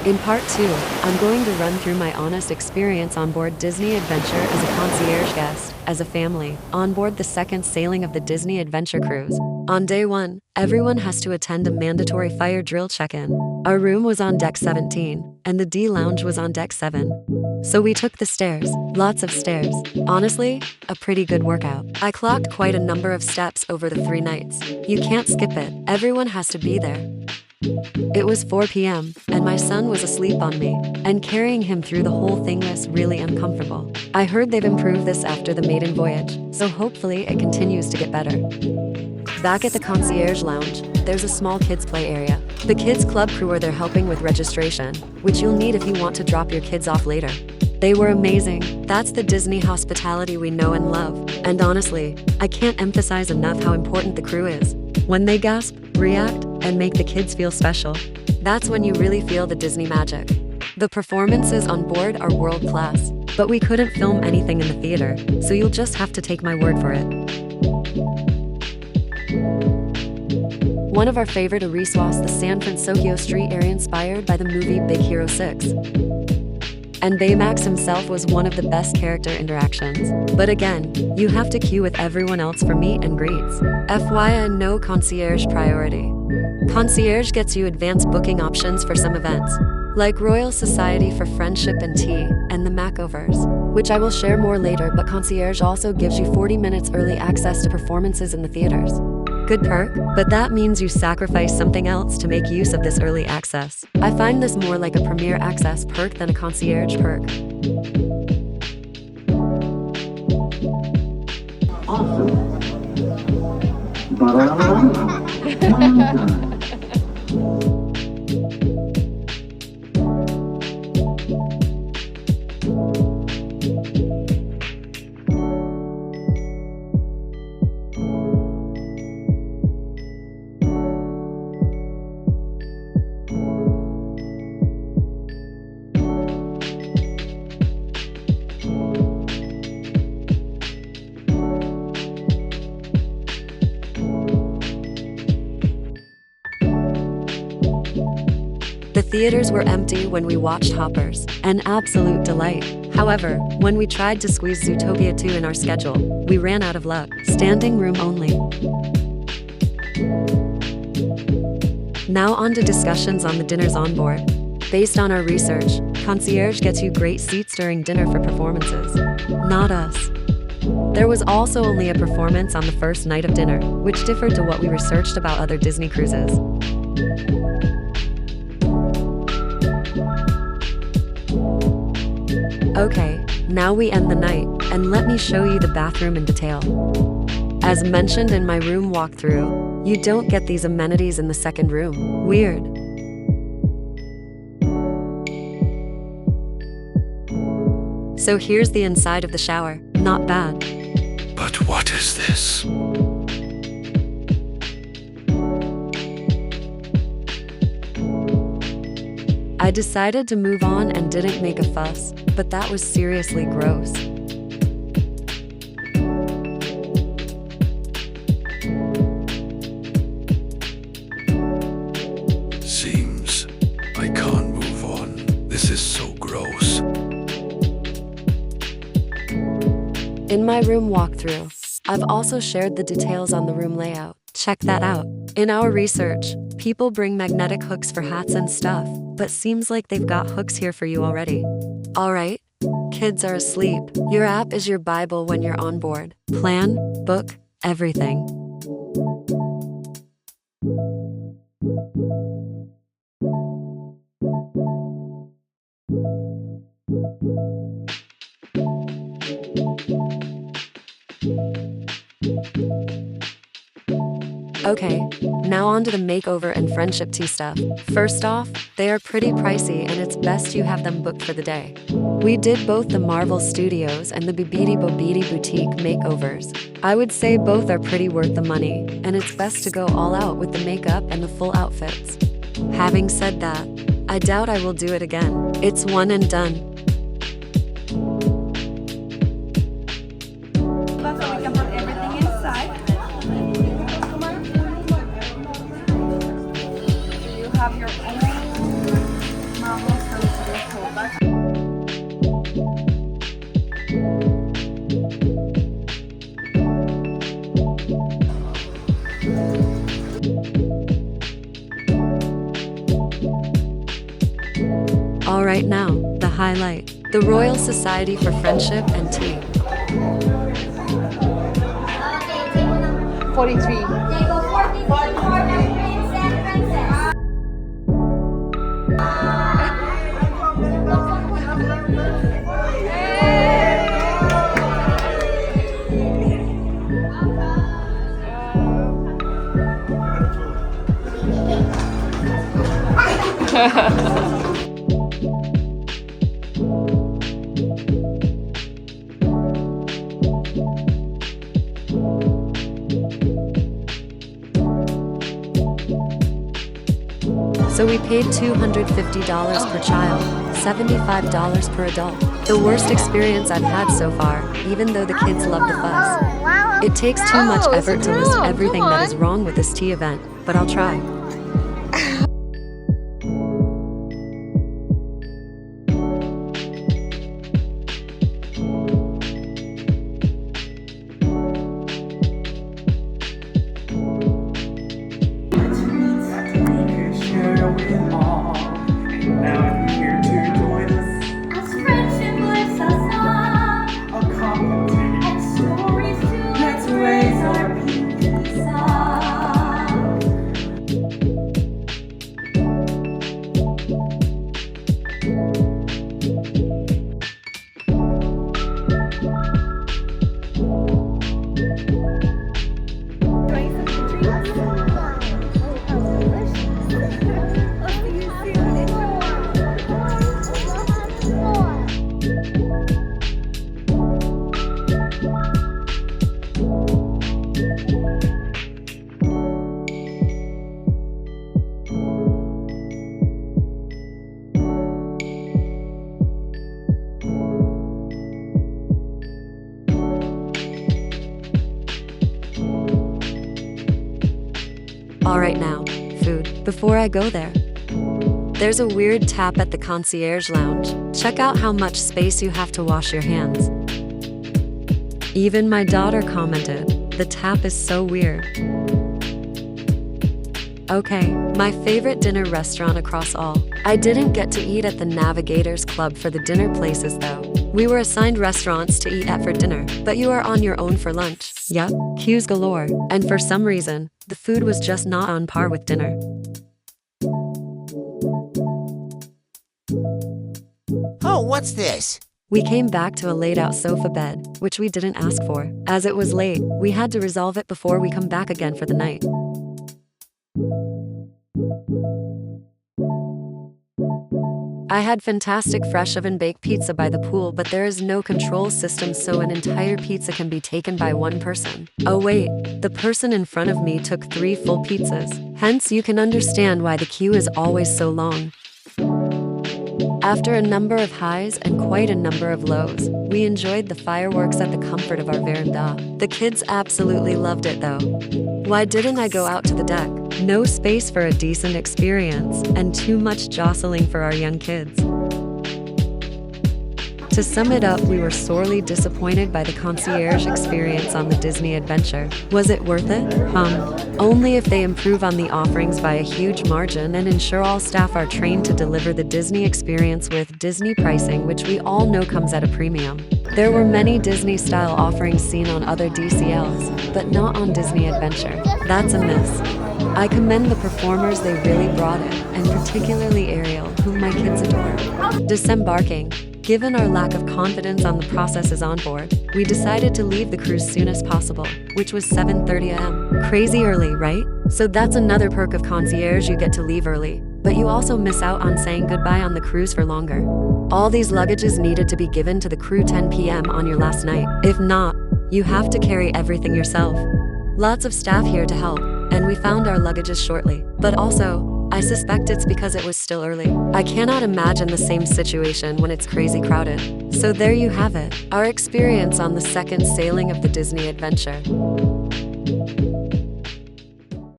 In part 2, I'm going to run through my honest experience on board Disney Adventure as a concierge guest, as a family, on board the second sailing of the Disney Adventure Cruise. On day 1, everyone has to attend a mandatory fire drill check-in. Our room was on deck 17, and the D lounge was on deck 7. So we took the stairs, lots of stairs. Honestly, a pretty good workout. I clocked quite a number of steps over the 3 nights. You can't skip it, everyone has to be there. It was 4 p.m., and my son was asleep on me, and carrying him through the whole thing was really uncomfortable. I heard they've improved this after the maiden voyage, so hopefully it continues to get better. Back at the concierge lounge, there's a small kids play area. The kids club crew are there helping with registration, which you'll need if you want to drop your kids off later. They were amazing. That's the Disney hospitality we know and love. And honestly, I can't emphasize enough how important the crew is. When they gasp, react, and make the kids feel special, that's when you really feel the Disney magic. The performances on board are world class, but we couldn't film anything in the theater, so you'll just have to take my word for it. One of our favorite areas was the San Francisco street area inspired by the movie Big Hero 6. And Baymax himself was one of the best character interactions. But again, you have to queue with everyone else for meet and greets. FYI, no concierge priority. Concierge gets you advanced booking options for some events, like Royal Society for Friendship and Tea, and the Makeovers, which I will share more later, but concierge also gives you 40 minutes early access to performances in the theaters. Good perk, but that means you sacrifice something else to make use of this early access. I find this more like a premier access perk than a concierge perk. Awesome. The theaters were empty when we watched Hoppers, an absolute delight. However, when we tried to squeeze Zootopia 2 in our schedule, we ran out of luck. Standing room only. Now on to discussions on the dinners on board. Based on our research, concierge gets you great seats during dinner for performances. Not us. There was also only a performance on the first night of dinner, which differed to what we researched about other Disney cruises. Okay, now we end the night, and let me show you the bathroom in detail. As mentioned in my room walkthrough, you don't get these amenities in the second room. Weird. So here's the inside of the shower. Not bad. But what is this? I decided to move on and didn't make a fuss, but that was seriously gross. Seems I can't move on. This is so gross. In my room walkthrough, I've also shared the details on the room layout. Check that out. In our research, people bring magnetic hooks for hats and stuff, but seems like they've got hooks here for you already. Alright, kids are asleep. Your app is your Bible when you're on board. Plan, book, everything. Okay, now on to the makeover and friendship tea stuff. First off, they are pretty pricey and it's best you have them booked for the day. We did both the Marvel Studios and the Bibidi Bobidi Boutique makeovers. I would say both are pretty worth the money, and it's best to go all out with the makeup and the full outfits. Having said that, I doubt I will do it again. It's one and done. So we can put everything inside. You have your own Marvel All right, now, the highlight. The Royal Society for Friendship and Tea. 43. So we paid $250 per child, $75 per adult. The worst experience I've had so far, even though the kids love the fuss. It takes too much effort to list everything that is wrong with this tea event, but I'll try. Alright now, food. Before I go there, there's a weird tap at the concierge lounge. Check out how much space you have to wash your hands. Even my daughter commented, the tap is so weird. Okay, my favorite dinner restaurant across all. I didn't get to eat at the Navigators Club for the dinner places though. We were assigned restaurants to eat at for dinner, but you are on your own for lunch. Yup, queues galore. And for some reason, the food was just not on par with dinner. Oh, what's this? We came back to a laid-out sofa bed, which we didn't ask for. As it was late, we had to resolve it before we come back again for the night. I had fantastic fresh oven baked pizza by the pool, but there is no control system, so an entire pizza can be taken by one person. Oh wait, the person in front of me took 3 full pizzas. Hence, you can understand why the queue is always so long. After a number of highs and quite a number of lows, we enjoyed the fireworks at the comfort of our veranda. The kids absolutely loved it though. Why didn't I go out to the deck? No space for a decent experience, and too much jostling for our young kids. To sum it up, we were sorely disappointed by the concierge experience on the Disney Adventure. Was it worth it? Only if they improve on the offerings by a huge margin and ensure all staff are trained to deliver the Disney experience with Disney pricing, which we all know comes at a premium. There were many Disney-style offerings seen on other DCLs, but not on Disney Adventure. That's a miss. I commend the performers, they really brought it, and particularly Ariel, whom my kids adore. Disembarking. Given our lack of confidence on the processes on board, we decided to leave the cruise soon as possible, which was 7:30 a.m. Crazy early, right? So that's another perk of concierge, you get to leave early, but you also miss out on saying goodbye on the cruise for longer. All these luggages needed to be given to the crew 10 p.m. on your last night. If not, you have to carry everything yourself. Lots of staff here to help, and we found our luggages shortly. But also, I suspect it's because it was still early. I cannot imagine the same situation when it's crazy crowded. So there you have it, our experience on the second sailing of the Disney Adventure.